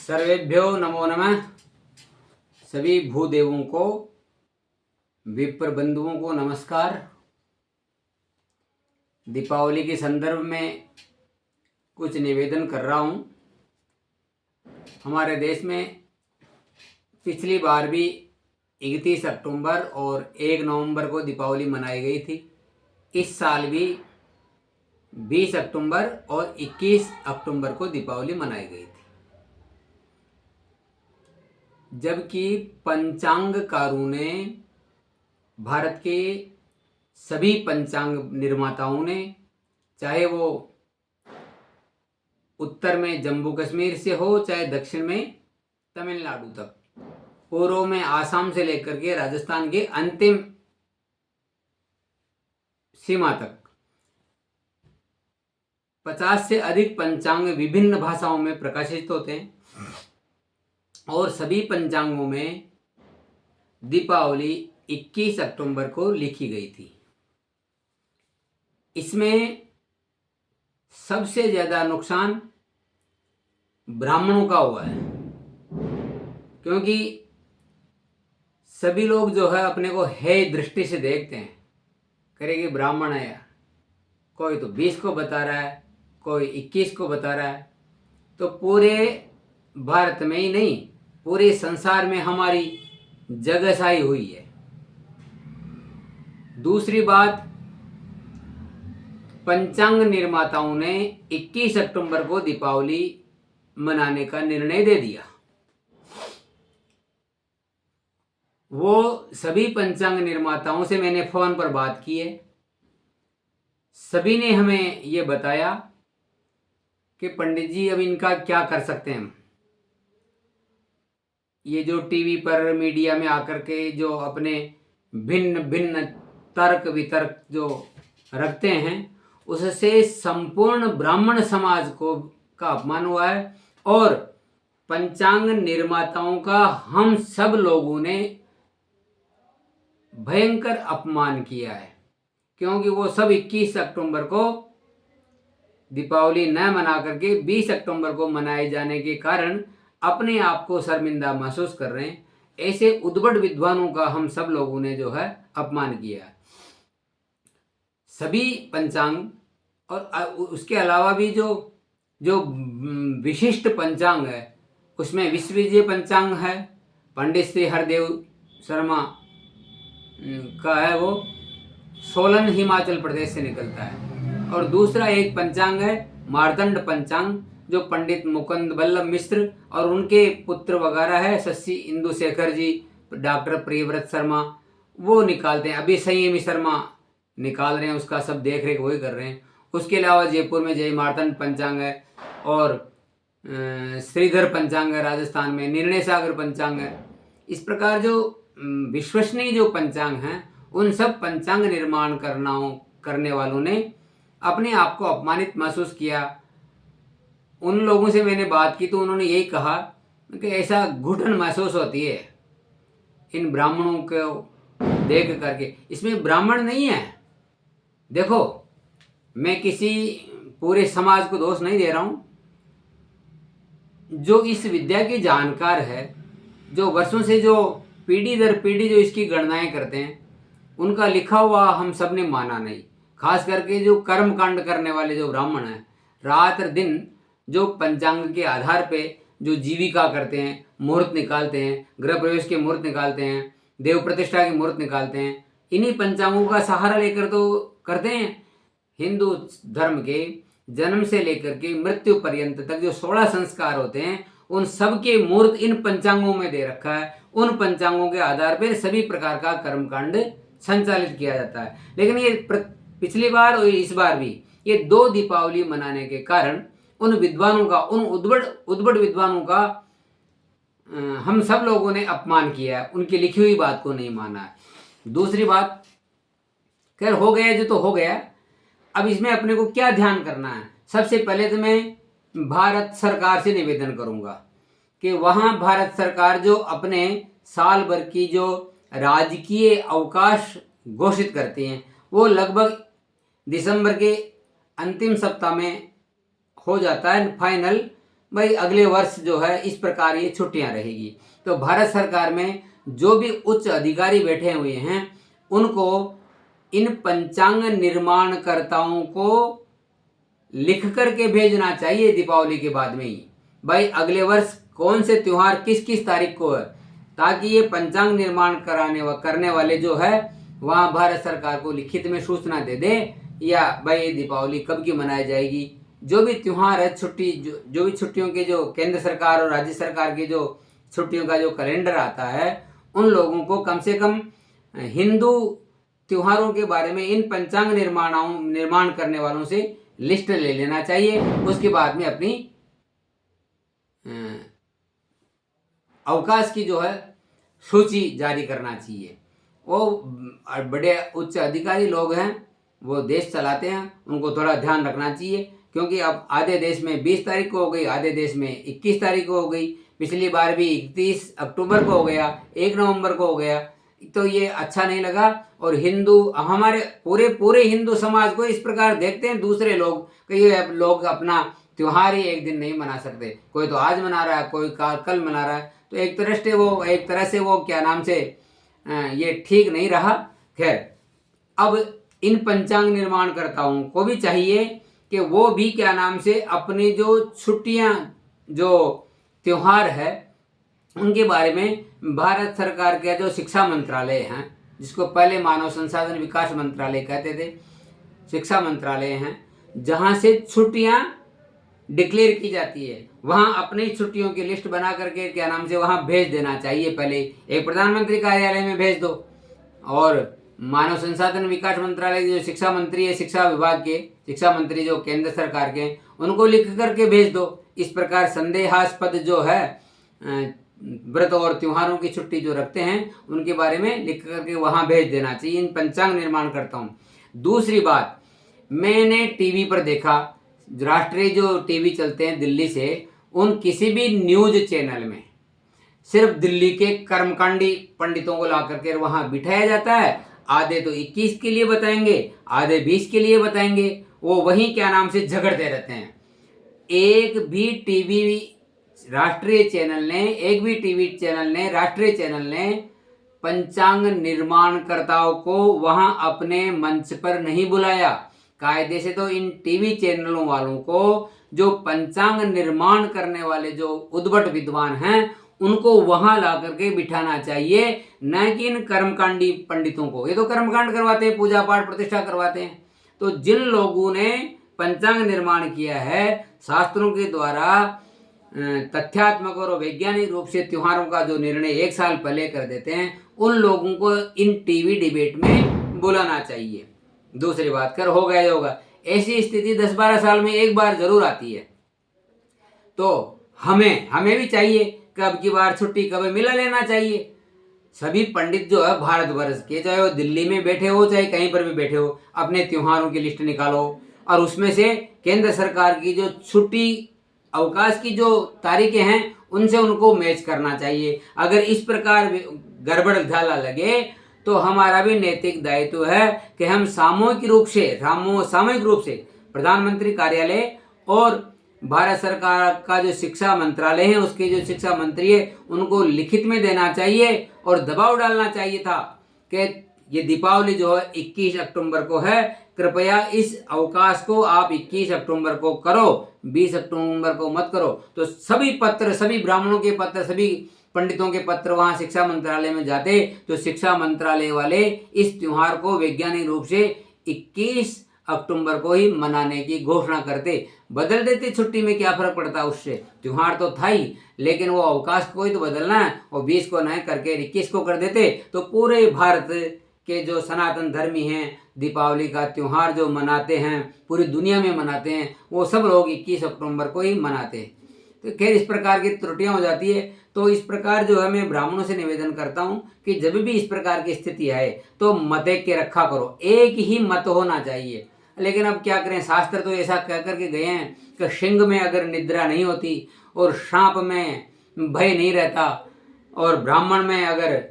सर्वेभ्यो नमो नमः। सभी भूदेवों को, विप्र बंधुओं को नमस्कार। दीपावली के संदर्भ में कुछ निवेदन कर रहा हूँ। हमारे देश में पिछली बार भी 31 अक्टूबर और 1 नवंबर को दीपावली मनाई गई थी। इस साल भी 20 अक्टूबर और 21 अक्टूबर को दीपावली मनाई गई थी, जबकि पंचांगकारों ने, भारत के सभी पंचांग निर्माताओं ने, चाहे वो उत्तर में जम्मू कश्मीर से हो, चाहे दक्षिण में तमिलनाडु तक, पूर्व में आसाम से लेकर के राजस्थान के अंतिम सीमा तक 50 से अधिक पंचांग विभिन्न भाषाओं में प्रकाशित होते हैं और सभी पंचांगों में दीपावली 21 अक्टूबर को लिखी गई थी। इसमें सबसे ज़्यादा नुकसान ब्राह्मणों का हुआ है, क्योंकि सभी लोग जो है अपने को हे दृष्टि से देखते हैं, करेंगे ब्राह्मण है यार, कोई तो 20 को बता रहा है, कोई 21 को बता रहा है। तो पूरे भारत में ही नहीं, पूरे संसार में हमारी जगहसाई हुई है। दूसरी बात, पंचांग निर्माताओं ने 21 अक्टूबर को दीपावली मनाने का निर्णय दे दिया। वो सभी पंचांग निर्माताओं से मैंने फोन पर बात की है। सभी ने हमें ये बताया कि पंडित जी अब इनका क्या कर सकते हैं। ये जो टीवी पर मीडिया में आकर के जो अपने भिन्न भिन्न तर्क वितर्क जो रखते हैं, उससे संपूर्ण ब्राह्मण समाज को का अपमान हुआ है और पंचांग निर्माताओं का हम सब लोगों ने भयंकर अपमान किया है, क्योंकि वो सब 21 अक्टूबर को दीपावली न मना करके 20 अक्टूबर को मनाए जाने के कारण अपने आप को शर्मिंदा महसूस कर रहे हैं। ऐसे उद्भट विद्वानों का हम सब लोगों ने जो है अपमान किया। सभी पंचांग और उसके अलावा भी जो जो विशिष्ट पंचांग है, उसमें विश्वविजय पंचांग है, पंडित श्री हरदेव शर्मा का है, वो सोलन हिमाचल प्रदेश से निकलता है। और दूसरा एक पंचांग है मार्तंड पंचांग, जो पंडित मुकुंद बल्लभ मिश्र और उनके पुत्र वगैरह है, शशि इंदु शेखर जी, डॉक्टर प्रियव्रत शर्मा, वो निकालते हैं। अभी संयमी शर्मा निकाल रहे हैं, उसका सब देख रेख वही कर रहे हैं। उसके अलावा जयपुर में जय मार्तंड पंचांग है और श्रीधर पंचांग है, राजस्थान में निर्णय सागर पंचांग है। इस प्रकार जो विश्वसनीय जो पंचांग हैं, उन सब पंचांग निर्माण करने वालों ने अपने आप को अपमानित महसूस किया। उन लोगों से मैंने बात की तो उन्होंने यही कहा कि ऐसा घुटन महसूस होती है इन ब्राह्मणों को देख करके। इसमें ब्राह्मण नहीं है, देखो मैं किसी पूरे समाज को दोष नहीं दे रहा हूँ। जो इस विद्या के जानकार है, जो वर्षों से जो पीढ़ी दर पीढ़ी जो इसकी गणनाएं करते हैं, उनका लिखा हुआ हम सब ने माना नहीं। खास करके जो कर्म कांड करने वाले जो ब्राह्मण हैं, रात दिन जो पंचांग के आधार पे जो जीविका करते हैं, मुहूर्त निकालते हैं, गृह प्रवेश के मुहूर्त निकालते हैं, देव प्रतिष्ठा के मुहूर्त निकालते हैं, इन्हीं पंचांगों का सहारा लेकर तो करते हैं। हिंदू धर्म के जन्म से लेकर के मृत्यु पर्यंत तक जो 16 संस्कार होते हैं, उन सब के मुहूर्त इन पंचांगों में दे रखा है। उन पंचांगों के आधार पर सभी प्रकार का कर्मकांड संचालित किया जाता है। लेकिन ये पिछली बार और इस बार भी ये 2 दीपावली मनाने के कारण उन विद्वानों का, उन उद्भट विद्वानों का हम सब लोगों ने अपमान किया है, उनकी लिखी हुई बात को नहीं माना है। दूसरी बात, खैर हो गया जो तो हो गया। अब इसमें अपने को क्या ध्यान करना है? सबसे पहले तो मैं भारत सरकार से निवेदन करूंगा कि वहाँ भारत सरकार जो अपने साल भर की जो राजकीय अवकाश घोषित करती हैं, वो लगभग दिसंबर के अंतिम सप्ताह में हो जाता है फाइनल। भाई अगले वर्ष जो है इस प्रकार ये छुट्टियां रहेगी। तो भारत सरकार में जो भी उच्च अधिकारी बैठे हुए हैं उनको इन पंचांग निर्माणकर्ताओं को लिख करके भेजना चाहिए दीपावली के बाद में ही, भाई अगले वर्ष कौन से त्योहार किस किस तारीख को है, ताकि ये पंचांग निर्माण करने वाले जो है वहाँ भारत सरकार को लिखित में सूचना दे दे, या भाई दीपावली कब की मनाई जाएगी। जो भी त्योहार है, छुट्टी जो भी छुट्टियों के जो केंद्र सरकार और राज्य सरकार की जो छुट्टियों का जो कैलेंडर आता है, उन लोगों को कम से कम हिंदू त्योहारों के बारे में इन पंचांग निर्माण करने वालों से लिस्ट ले लेना चाहिए। उसके बाद में अपनी अवकाश की जो है सूची जारी करना चाहिए। वो बड़े उच्च अधिकारी लोग हैं, वो देश चलाते हैं, उनको थोड़ा ध्यान रखना चाहिए, क्योंकि अब आधे देश में 20 तारीख को हो गई, आधे देश में 21 तारीख को हो गई, पिछली बार भी 31 अक्टूबर को हो गया, 1 नवंबर को हो गया। तो ये अच्छा नहीं लगा। और हिंदू हमारे पूरे हिंदू समाज को इस प्रकार देखते हैं दूसरे लोग कि ये लोग अपना त्योहार ही एक दिन नहीं मना सकते, कोई तो आज मना रहा है, कोई कल मना रहा है। तो एक तरह से वो क्या नाम से ये ठीक नहीं रहा। खैर, अब इन पंचांग निर्माणकर्ताओं को भी चाहिए कि वो भी क्या नाम से अपने जो छुट्टियां जो त्योहार है उनके बारे में भारत सरकार के जो शिक्षा मंत्रालय हैं, जिसको पहले मानव संसाधन विकास मंत्रालय कहते थे, शिक्षा मंत्रालय हैं, जहां से छुट्टियां डिक्लेयर की जाती है, वहां अपनी छुट्टियों की लिस्ट बना करके क्या नाम से वहां भेज देना चाहिए। पहले एक प्रधानमंत्री कार्यालय में भेज दो, और मानव संसाधन विकास मंत्रालय के जो शिक्षा मंत्री है, शिक्षा विभाग के शिक्षा मंत्री जो केंद्र सरकार के, उनको लिख करके भेज दो। इस प्रकार संदेहास्पद जो है व्रत और त्योहारों की छुट्टी जो रखते हैं उनके बारे में लिख करके वहां भेज देना चाहिए इन पंचांग निर्माण करता हूँ। दूसरी बात, मैंने टीवी पर देखा, राष्ट्रीय जो टीवी चलते हैं दिल्ली से, उन किसी भी न्यूज चैनल में सिर्फ दिल्ली के कर्मकांडी पंडितों को ला करके वहां बिठाया जाता है। आधे तो 21 के लिए बताएंगे, आधे 20 के लिए बताएंगे, वो वहीं क्या नाम से झगड़ते रहते हैं। एक भी टीवी राष्ट्रीय चैनल ने पंचांग निर्माणकर्ताओं को वहां अपने मंच पर नहीं बुलाया। कायदे से तो इन टीवी चैनलों वालों को जो पंचांग निर्माण करने वाले जो उद्भट विद्वान हैं उनको वहां ला करके बिठाना चाहिए, न कि इन कर्मकांडी पंडितों को। ये तो कर्मकांड करवाते हैं, पूजा पाठ प्रतिष्ठा करवाते हैं। तो जिन लोगों ने पंचांग निर्माण किया है शास्त्रों के द्वारा तथ्यात्मक और वैज्ञानिक रूप से त्योहारों का जो निर्णय 1 साल पहले कर देते हैं, उन लोगों को इन टीवी डिबेट में बुलाना चाहिए। दूसरी बात, कर हो गया होगा, ऐसी स्थिति 10-12 साल में एक बार जरूर आती है। तो हमें भी चाहिए कि अब की बार छुट्टी कब मिला लेना चाहिए। सभी पंडित जो है भारतवर्ष के, चाहे वो दिल्ली में बैठे हो चाहे कहीं पर भी बैठे हो, अपने त्योहारों की लिस्ट निकालो और उसमें से केंद्र सरकार की जो छुट्टी अवकाश की जो तारीखें हैं उनसे उनको मैच करना चाहिए। अगर इस प्रकार गड़बड़ झाला लगे तो हमारा भी नैतिक दायित्व है कि हम सामूहिक रूप से प्रधानमंत्री कार्यालय और भारत सरकार का जो शिक्षा मंत्रालय है उसके जो शिक्षा मंत्री है उनको लिखित में देना चाहिए और दबाव डालना चाहिए था कि ये दीपावली जो है 21 अक्टूबर को है, कृपया इस अवकाश को आप 21 अक्टूबर को करो, 20 अक्टूबर को मत करो। तो सभी पत्र, सभी ब्राह्मणों के पत्र, सभी पंडितों के पत्र वहां शिक्षा मंत्रालय में जाते तो शिक्षा मंत्रालय वाले इस त्योहार को वैज्ञानिक रूप से 21 अक्टूबर को ही मनाने की घोषणा करते। बदल देते छुट्टी में क्या फर्क पड़ता, उससे त्योहार तो था ही, लेकिन वो अवकाश को ही तो बदलना है और 20 को नहीं करके 21 को कर देते तो पूरे भारत के जो सनातन धर्मी हैं दीपावली का त्योहार जो मनाते हैं, पूरी दुनिया में मनाते हैं, वो सब लोग 21 अक्टूबर को ही मनाते हैं। तो खैर इस प्रकार की त्रुटियां हो जाती है। तो इस प्रकार जो है मैं ब्राह्मणों से निवेदन करता हूं कि जब भी इस प्रकार की स्थिति आए तो मत एक के रखा करो, एक ही मत होना चाहिए। लेकिन अब क्या करें, शास्त्र तो ऐसा कह करके गए हैं कि सिंह में अगर निद्रा नहीं होती और सांप में भय नहीं रहता और ब्राह्मण में अगर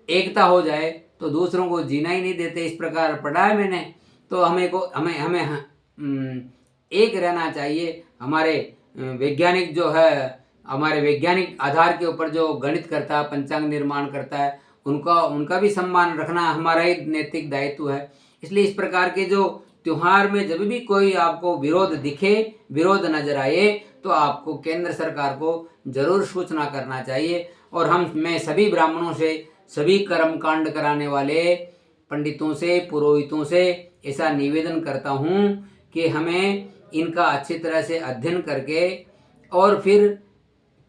एकता हो जाए तो दूसरों को जीना ही नहीं देते। इस प्रकार पढ़ा है मैंने। तो हमें एक रहना चाहिए, हमारे वैज्ञानिक जो है, हमारे वैज्ञानिक आधार के ऊपर जो गणित करता है, पंचांग निर्माण करता है, उनका भी सम्मान रखना हमारा ही नैतिक दायित्व है। इसलिए इस प्रकार के जो त्योहार में जब भी कोई आपको विरोध दिखे, विरोध नजर आए, तो आपको केंद्र सरकार को जरूर सूचना करना चाहिए। और मैं सभी ब्राह्मणों से, सभी कर्म कांड कराने वाले पंडितों से, पुरोहितों से ऐसा निवेदन करता हूँ कि हमें इनका अच्छी तरह से अध्ययन करके, और फिर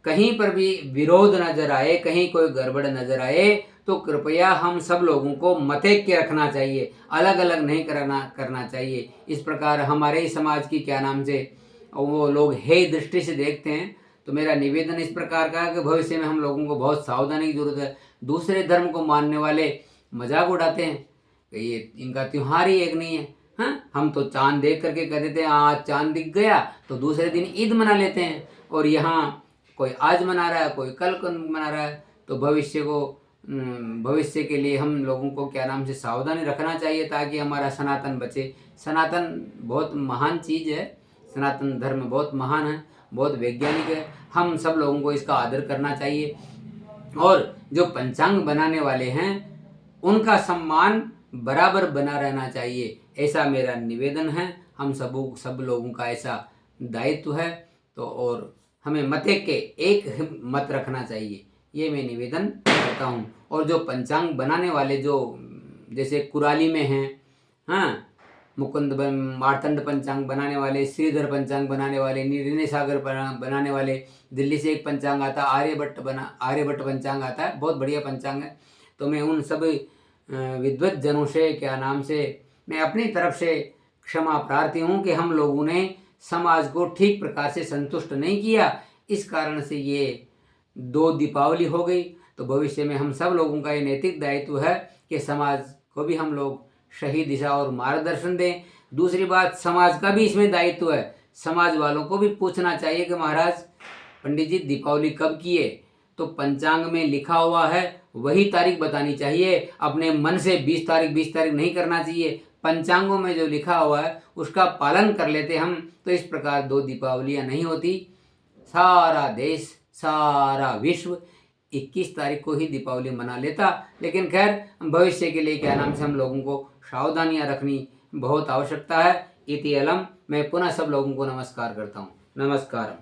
कहीं पर भी विरोध नजर आए, कहीं कोई गड़बड़ नजर आए, तो कृपया हम सब लोगों को मतेक के रखना चाहिए, अलग अलग नहीं करना चाहिए। इस प्रकार हमारे ही समाज की क्या नाम से वो लोग हे दृष्टि से देखते हैं। तो मेरा निवेदन इस प्रकार का है कि भविष्य में हम लोगों को बहुत सावधानी की जरूरत है। दूसरे धर्म को मानने वाले मजाक उड़ाते हैं कि ये इनका त्योहार ही एक नहीं है। हाँ, हम तो चांद देख करके कह देते हैं आज चांद दिख गया, तो दूसरे दिन ईद मना लेते हैं। और यहाँ कोई आज मना रहा है, कोई कल को मना रहा है। तो भविष्य के लिए हम लोगों को क्या नाम से सावधानी रखना चाहिए, ताकि हमारा सनातन बचे। सनातन बहुत महान चीज़ है, सनातन धर्म बहुत महान है, बहुत वैज्ञानिक है। हम सब लोगों को इसका आदर करना चाहिए। और जो पंचांग बनाने वाले हैं उनका सम्मान बराबर बना रहना चाहिए, ऐसा मेरा निवेदन है। हम सब लोगों का ऐसा दायित्व है। तो और हमें मते के एक मत रखना चाहिए, ये मैं निवेदन करता हूँ। और जो पंचांग बनाने वाले जो जैसे कुराली में हैं, हाँ, मुकुंद मार्तंड पंचांग बनाने वाले, श्रीधर पंचांग बनाने वाले, निर्णय सागर बनाने वाले, दिल्ली से एक पंचांग आता आर्यभट्ट पंचांग आता है, बहुत बढ़िया पंचांग है। तो मैं उन सब विद्वत जनों से क्या नाम से मैं अपनी तरफ से क्षमा प्रार्थी हूँ कि हम लोगों ने समाज को ठीक प्रकार से संतुष्ट नहीं किया, इस कारण से ये 2 दीपावली हो गई। तो भविष्य में हम सब लोगों का ये नैतिक दायित्व है कि समाज को भी हम लोग सही दिशा और मार्गदर्शन दें। दूसरी बात, समाज का भी इसमें दायित्व है। समाज वालों को भी पूछना चाहिए कि महाराज पंडित जी दीपावली कब की है, तो पंचांग में लिखा हुआ है वही तारीख बतानी चाहिए। अपने मन से 20 तारीख नहीं करना चाहिए। पंचांगों में जो लिखा हुआ है उसका पालन कर लेते हम, तो इस प्रकार 2 दीपावलियां नहीं होती। सारा देश, सारा विश्व 21 तारीख को ही दीपावली मना लेता। लेकिन खैर, भविष्य के लिए क्या नाम से हम लोगों को सावधानियां रखनी बहुत आवश्यकता है। इति अलम, मैं पुनः सब लोगों को नमस्कार करता हूँ। नमस्कार।